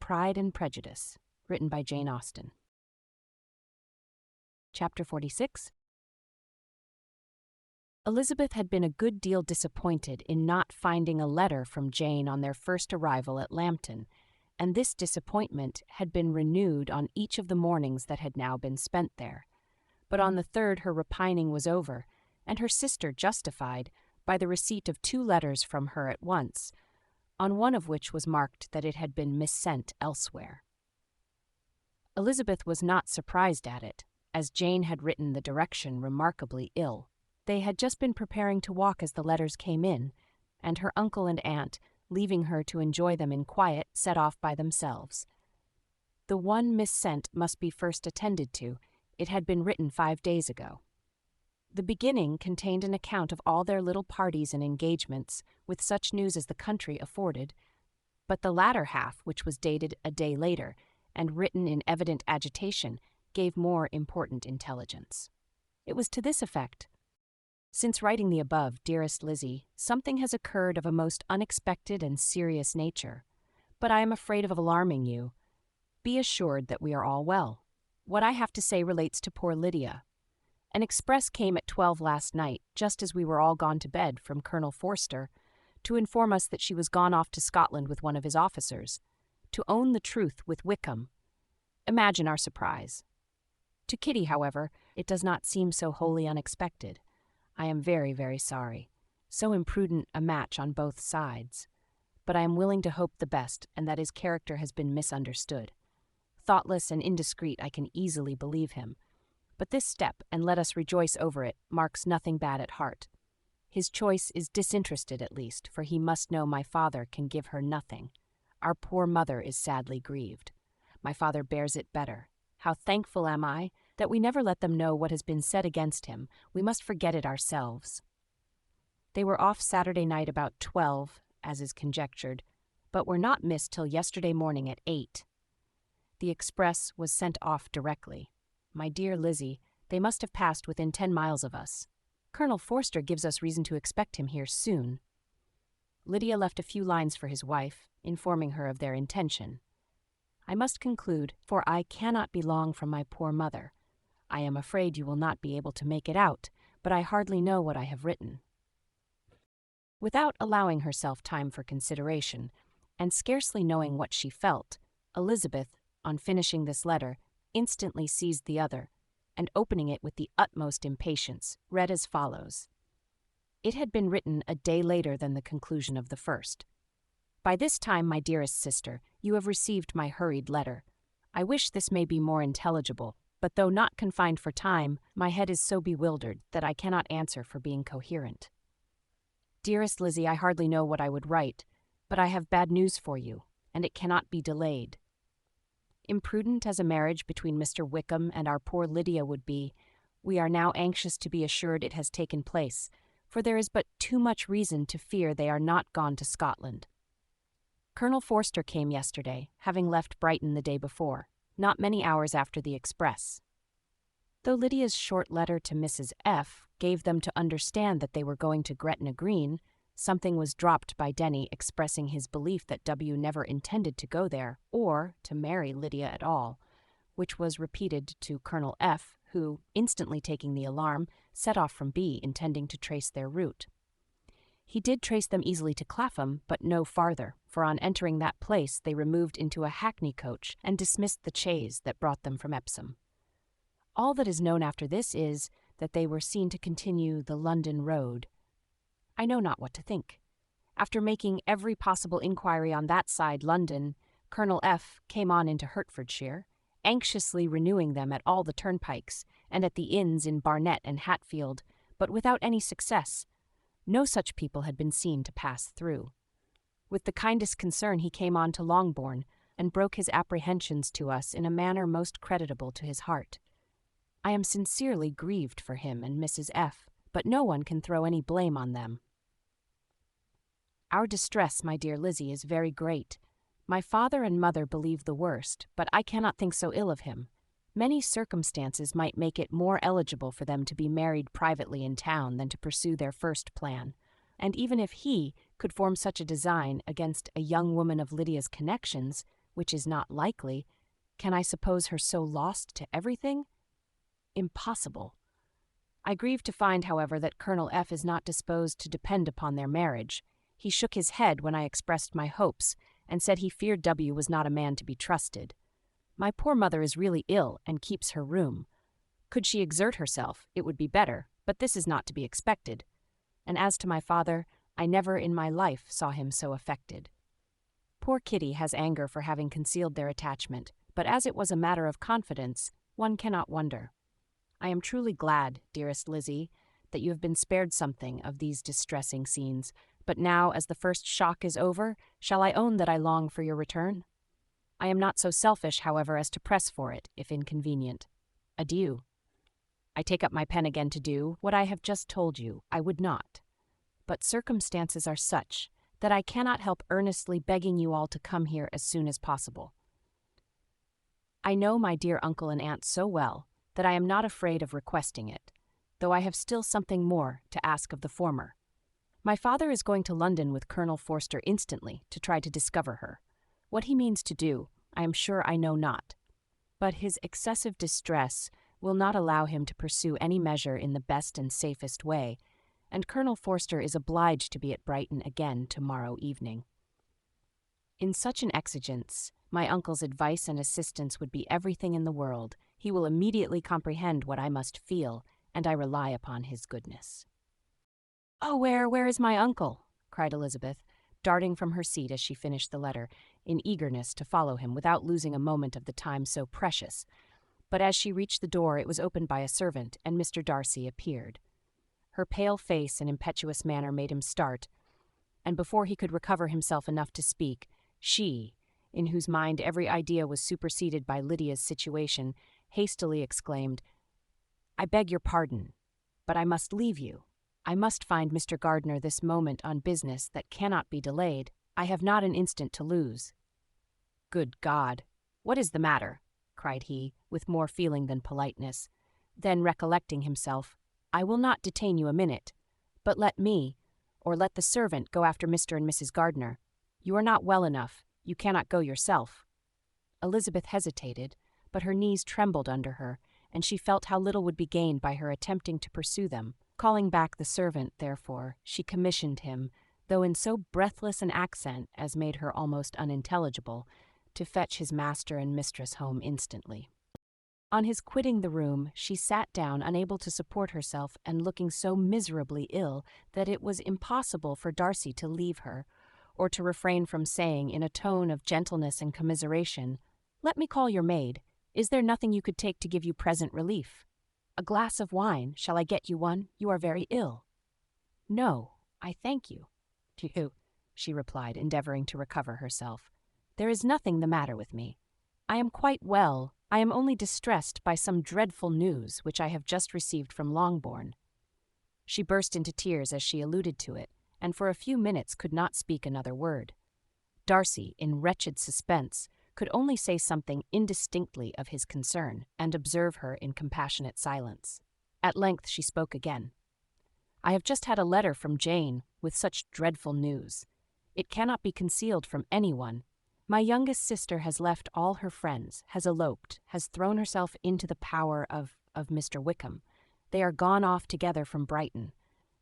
Pride and Prejudice, written by Jane Austen. Chapter 46. Elizabeth had been a good deal disappointed in not finding a letter from Jane on their first arrival at Lambton, and this disappointment had been renewed on each of the mornings that had now been spent there. But on the third her repining was over, and her sister justified by the receipt of 2 letters from her at once, on one of which was marked that it had been missent elsewhere. Elizabeth was not surprised at it, as Jane had written the direction remarkably ill. They had just been preparing to walk as the letters came in, and her uncle and aunt, leaving her to enjoy them in quiet, set off by themselves. The one missent must be first attended to. It had been written 5 days ago. The beginning contained an account of all their little parties and engagements, with such news as the country afforded, but the latter half, which was dated a day later, and written in evident agitation, gave more important intelligence. It was to this effect: "Since writing the above, dearest Lizzie, something has occurred of a most unexpected and serious nature, but I am afraid of alarming you. Be assured that we are all well. What I have to say relates to poor Lydia. An express came at 12 last night, just as we were all gone to bed, from Colonel Forster, to inform us that she was gone off to Scotland with one of his officers, to own the truth with Wickham. Imagine our surprise. To Kitty, however, it does not seem so wholly unexpected. I am very, very sorry. So imprudent a match on both sides. But I am willing to hope the best, and that his character has been misunderstood. Thoughtless and indiscreet, I can easily believe him. But this step, and let us rejoice over it, marks nothing bad at heart. His choice is disinterested at least, for he must know my father can give her nothing. Our poor mother is sadly grieved. My father bears it better. How thankful am I that we never let them know what has been said against him. We must forget it ourselves." They were off Saturday night about 12, as is conjectured, but were not missed till yesterday morning at 8. The express was sent off directly. My dear Lizzie, they must have passed within 10 miles of us. Colonel Forster gives us reason to expect him here soon. Lydia left a few lines for his wife, informing her of their intention. I must conclude, for I cannot be long from my poor mother. I am afraid you will not be able to make it out, but I hardly know what I have written. Without allowing herself time for consideration, and scarcely knowing what she felt, Elizabeth, on finishing this letter, instantly seized the other, and opening it with the utmost impatience, read as follows. It had been written a day later than the conclusion of the first. "By this time, my dearest sister, you have received my hurried letter. I wish this may be more intelligible, but though not confined for time, my head is so bewildered that I cannot answer for being coherent. Dearest Lizzie, I hardly know what I would write, but I have bad news for you, and it cannot be delayed. Imprudent as a marriage between Mr. Wickham and our poor Lydia would be, we are now anxious to be assured it has taken place, for there is but too much reason to fear they are not gone to Scotland. Colonel Forster came yesterday, having left Brighton the day before, not many hours after the express. Though Lydia's short letter to Mrs. F. gave them to understand that they were going to Gretna Green, something was dropped by Denny expressing his belief that W. never intended to go there or to marry Lydia at all, which was repeated to Colonel F., who, instantly taking the alarm, set off from B, intending to trace their route. He did trace them easily to Clapham, but no farther, for on entering that place they removed into a hackney coach and dismissed the chaise that brought them from Epsom. All that is known after this is that they were seen to continue the London road. I know not what to think. After making every possible inquiry on that side London, Colonel F. came on into Hertfordshire, anxiously renewing them at all the turnpikes and at the inns in Barnet and Hatfield, but without any success. No such people had been seen to pass through. With the kindest concern he came on to Longbourn, and broke his apprehensions to us in a manner most creditable to his heart. I am sincerely grieved for him and Mrs. F., but no one can throw any blame on them. Our distress, my dear Lizzie, is very great. My father and mother believe the worst, but I cannot think so ill of him. Many circumstances might make it more eligible for them to be married privately in town than to pursue their first plan, and even if he could form such a design against a young woman of Lydia's connections, which is not likely, can I suppose her so lost to everything? Impossible. I grieve to find, however, that Colonel F. is not disposed to depend upon their marriage. He shook his head when I expressed my hopes, and said he feared W. was not a man to be trusted. My poor mother is really ill, and keeps her room. Could she exert herself, it would be better, but this is not to be expected. And as to my father, I never in my life saw him so affected. Poor Kitty has anger for having concealed their attachment, but as it was a matter of confidence, one cannot wonder. I am truly glad, dearest Lizzie, that you have been spared something of these distressing scenes, but now, as the first shock is over, shall I own that I long for your return? I am not so selfish, however, as to press for it, if inconvenient. Adieu. I take up my pen again to do what I have just told you I would not. But circumstances are such that I cannot help earnestly begging you all to come here as soon as possible. I know my dear uncle and aunt so well that I am not afraid of requesting it, though I have still something more to ask of the former. My father is going to London with Colonel Forster instantly to try to discover her. What he means to do, I am sure I know not. But his excessive distress will not allow him to pursue any measure in the best and safest way, and Colonel Forster is obliged to be at Brighton again tomorrow evening. In such an exigence, my uncle's advice and assistance would be everything in the world. He will immediately comprehend what I must feel, and I rely upon his goodness. "Oh, where is my uncle?" cried Elizabeth, darting from her seat as she finished the letter, in eagerness to follow him without losing a moment of the time so precious. But as she reached the door, it was opened by a servant, and Mr. Darcy appeared. Her pale face and impetuous manner made him start, and before he could recover himself enough to speak, she, in whose mind every idea was superseded by Lydia's situation, hastily exclaimed, "I beg your pardon, but I must leave you. I must find Mr. Gardiner this moment on business that cannot be delayed. I have not an instant to lose." "Good God! What is the matter?" cried he, with more feeling than politeness. Then, recollecting himself, "I will not detain you a minute, but let me, or let the servant, go after Mr. and Mrs. Gardiner. You are not well enough. You cannot go yourself." Elizabeth hesitated, but her knees trembled under her, and she felt how little would be gained by her attempting to pursue them. Calling back the servant, therefore, she commissioned him, though in so breathless an accent as made her almost unintelligible, to fetch his master and mistress home instantly. On his quitting the room, she sat down, unable to support herself, and looking so miserably ill that it was impossible for Darcy to leave her, or to refrain from saying, in a tone of gentleness and commiseration, "Let me call your maid. Is there nothing you could take to give you present relief? A glass of wine, shall I get you one? You are very ill." "No, I thank you." "You," she replied, endeavoring to recover herself. "There is nothing the matter with me. I am quite well. I am only distressed by some dreadful news which I have just received from Longbourn." She burst into tears as she alluded to it, and for a few minutes could not speak another word. Darcy, in wretched suspense, could only say something indistinctly of his concern, and observe her in compassionate silence. At length she spoke again. "I have just had a letter from Jane, with such dreadful news. It cannot be concealed from anyone. My youngest sister has left all her friends, has eloped, has thrown herself into the power of Mr. Wickham. They are gone off together from Brighton.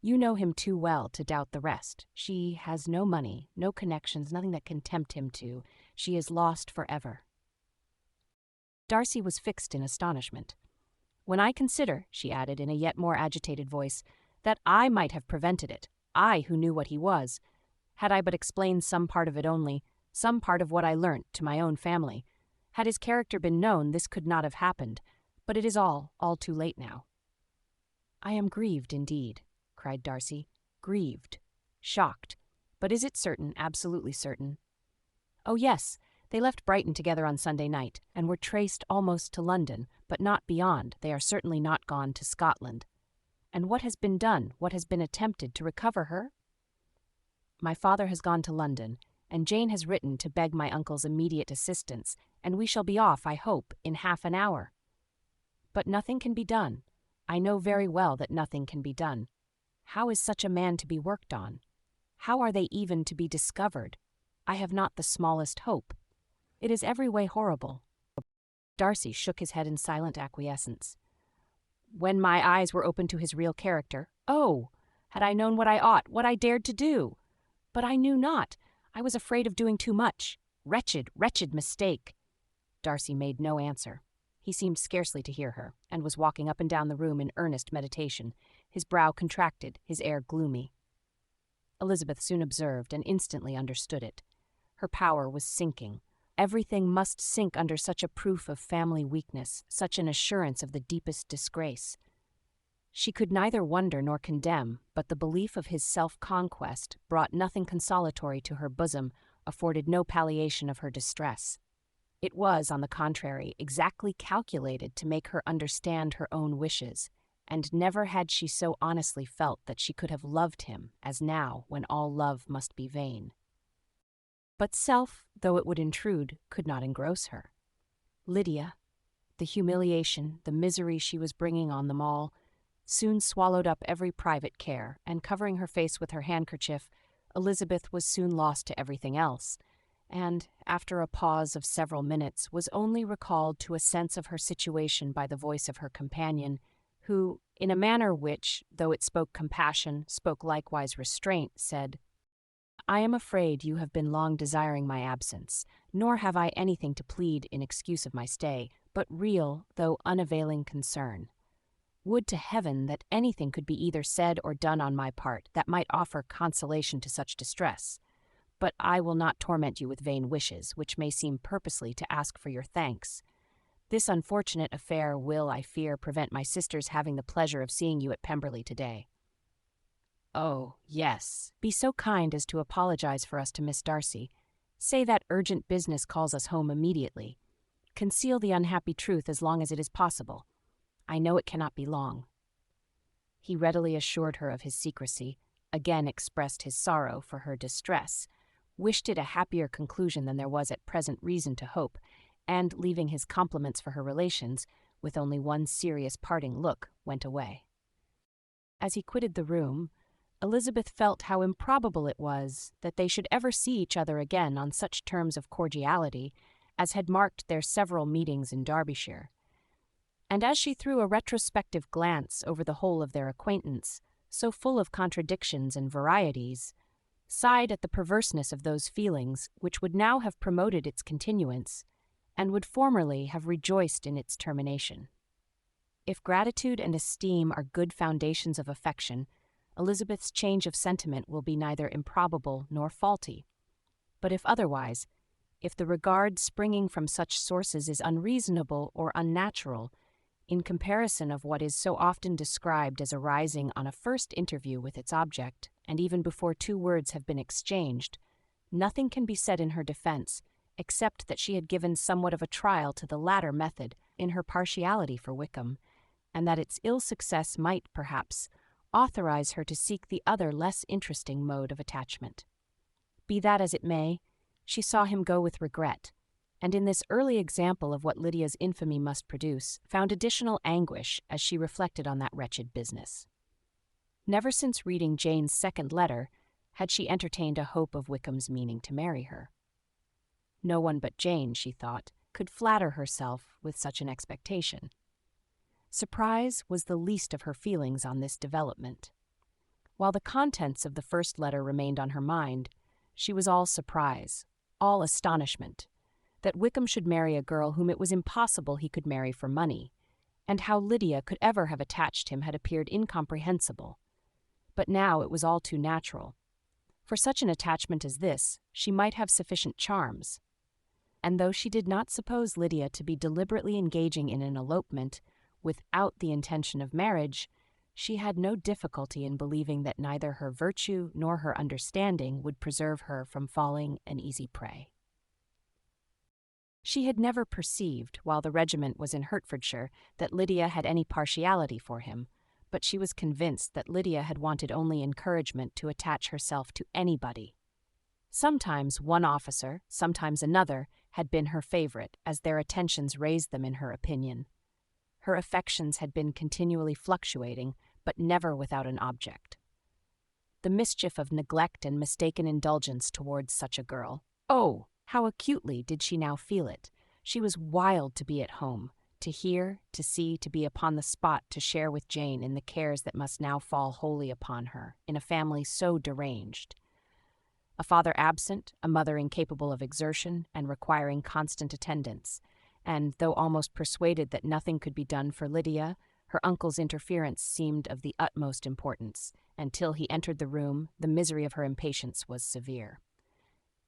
You know him too well to doubt the rest. She has no money, no connections, nothing that can tempt him to. She is lost forever." Darcy was fixed in astonishment. "When I consider," she added in a yet more agitated voice, "that I might have prevented it, I who knew what he was, had I but explained some part of it only, some part of what I learnt, to my own family. Had his character been known, this could not have happened, but it is all too late now." "I am grieved indeed," cried Darcy. "Grieved. Shocked. But is it certain, absolutely certain?" "Oh, yes. They left Brighton together on Sunday night, and were traced almost to London, but not beyond. They are certainly not gone to Scotland." "And what has been done, what has been attempted to recover her?" "My father has gone to London, and Jane has written to beg my uncle's immediate assistance, and we shall be off, I hope, in half an hour." "But nothing can be done. I know very well that nothing can be done. How is such a man to be worked on? How are they even to be discovered? I have not the smallest hope. It is every way horrible." Darcy shook his head in silent acquiescence. "When my eyes were opened to his real character, oh! Had I known what I ought, what I dared to do! But I knew not. I was afraid of doing too much. Wretched, wretched mistake." Darcy made no answer. He seemed scarcely to hear her, and was walking up and down the room in earnest meditation, his brow contracted, his air gloomy. Elizabeth soon observed and instantly understood it. Her power was sinking. Everything must sink under such a proof of family weakness, such an assurance of the deepest disgrace. She could neither wonder nor condemn, but the belief of his self-conquest brought nothing consolatory to her bosom, afforded no palliation of her distress. It was, on the contrary, exactly calculated to make her understand her own wishes, and never had she so honestly felt that she could have loved him as now, when all love must be vain. But self, though it would intrude, could not engross her. Lydia, the humiliation, the misery she was bringing on them all, soon swallowed up every private care, and covering her face with her handkerchief, Elizabeth was soon lost to everything else, and, after a pause of several minutes, was only recalled to a sense of her situation by the voice of her companion, who, in a manner which, though it spoke compassion, spoke likewise restraint, said, "I am afraid you have been long desiring my absence, nor have I anything to plead in excuse of my stay, but real, though unavailing concern. Would to heaven that anything could be either said or done on my part that might offer consolation to such distress. But I will not torment you with vain wishes, which may seem purposely to ask for your thanks. This unfortunate affair will, I fear, prevent my sister's having the pleasure of seeing you at Pemberley today." "Oh, yes. Be so kind as to apologize for us to Miss Darcy. Say that urgent business calls us home immediately. Conceal the unhappy truth as long as it is possible. I know it cannot be long." He readily assured her of his secrecy, again expressed his sorrow for her distress, wished it a happier conclusion than there was at present reason to hope, and, leaving his compliments for her relations, with only one serious parting look, went away. As he quitted the room, Elizabeth felt how improbable it was that they should ever see each other again on such terms of cordiality as had marked their several meetings in Derbyshire. And as she threw a retrospective glance over the whole of their acquaintance, so full of contradictions and varieties, sighed at the perverseness of those feelings which would now have promoted its continuance, and would formerly have rejoiced in its termination. If gratitude and esteem are good foundations of affection, Elizabeth's change of sentiment will be neither improbable nor faulty. But if otherwise, if the regard springing from such sources is unreasonable or unnatural, in comparison of what is so often described as arising on a first interview with its object, and even before two words have been exchanged, nothing can be said in her defense, except that she had given somewhat of a trial to the latter method in her partiality for Wickham, and that its ill success might, perhaps, authorize her to seek the other less interesting mode of attachment. Be that as it may, she saw him go with regret, and in this early example of what Lydia's infamy must produce, found additional anguish as she reflected on that wretched business. Never since reading Jane's second letter had she entertained a hope of Wickham's meaning to marry her. No one but Jane, she thought, could flatter herself with such an expectation. Surprise was the least of her feelings on this development. While the contents of the first letter remained on her mind, she was all surprise, all astonishment, that Wickham should marry a girl whom it was impossible he could marry for money, and how Lydia could ever have attached him had appeared incomprehensible. But now it was all too natural. For such an attachment as this, she might have sufficient charms. And though she did not suppose Lydia to be deliberately engaging in an elopement without the intention of marriage, she had no difficulty in believing that neither her virtue nor her understanding would preserve her from falling an easy prey. She had never perceived, while the regiment was in Hertfordshire, that Lydia had any partiality for him, but she was convinced that Lydia had wanted only encouragement to attach herself to anybody. Sometimes one officer, sometimes another, had been her favorite, as their attentions raised them in her opinion. Her affections had been continually fluctuating, but never without an object. The mischief of neglect and mistaken indulgence towards such a girl, oh, How acutely did she now feel it? She was wild to be at home, to hear, to see, to be upon the spot to share with Jane in the cares that must now fall wholly upon her, in a family so deranged. A father absent, a mother incapable of exertion and requiring constant attendance, and though almost persuaded that nothing could be done for Lydia, her uncle's interference seemed of the utmost importance, and till he entered the room, the misery of her impatience was severe.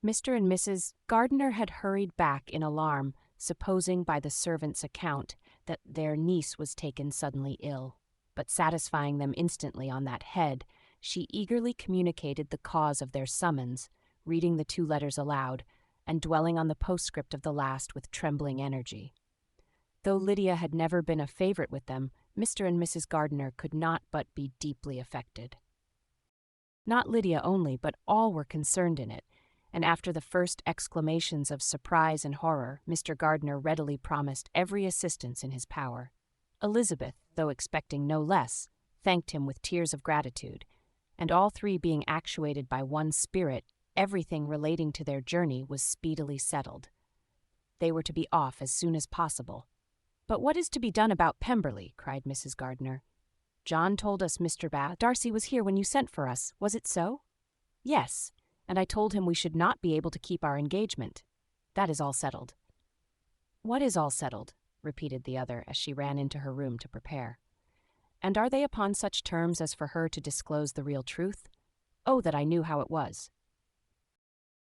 Mr. and Mrs. Gardiner had hurried back in alarm, supposing by the servant's account that their niece was taken suddenly ill, but satisfying them instantly on that head, she eagerly communicated the cause of their summons, reading the 2 letters aloud, and dwelling on the postscript of the last with trembling energy. Though Lydia had never been a favorite with them, Mr. and Mrs. Gardiner could not but be deeply affected. Not Lydia only, but all were concerned in it, and after the first exclamations of surprise and horror, Mr. Gardiner readily promised every assistance in his power. Elizabeth, though expecting no less, thanked him with tears of gratitude, and all 3 being actuated by one spirit, everything relating to their journey was speedily settled. They were to be off as soon as possible. "But what is to be done about Pemberley?" cried Mrs. Gardiner. "John told us Mr. Darcy was here when you sent for us. Was it so?" "Yes, and I told him we should not be able to keep our engagement. That is all settled." "What is all settled?" repeated the other as she ran into her room to prepare. "And are they upon such terms as for her to disclose the real truth? Oh, that I knew how it was."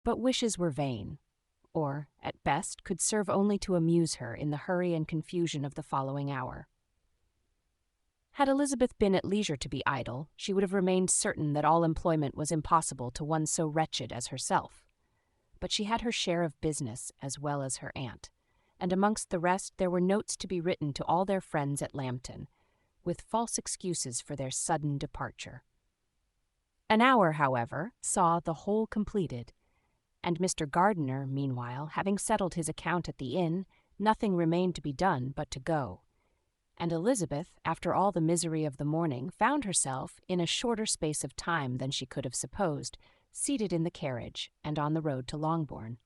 But wishes were vain, or, at best, could serve only to amuse her in the hurry and confusion of the following hour. Had Elizabeth been at leisure to be idle, she would have remained certain that all employment was impossible to one so wretched as herself. But she had her share of business as well as her aunt, and amongst the rest there were notes to be written to all their friends at Lambton, with false excuses for their sudden departure. An hour, however, saw the whole completed, and Mr. Gardiner, meanwhile, having settled his account at the inn, nothing remained to be done but to go. And Elizabeth, after all the misery of the morning, found herself, in a shorter space of time than she could have supposed, seated in the carriage and on the road to Longbourn.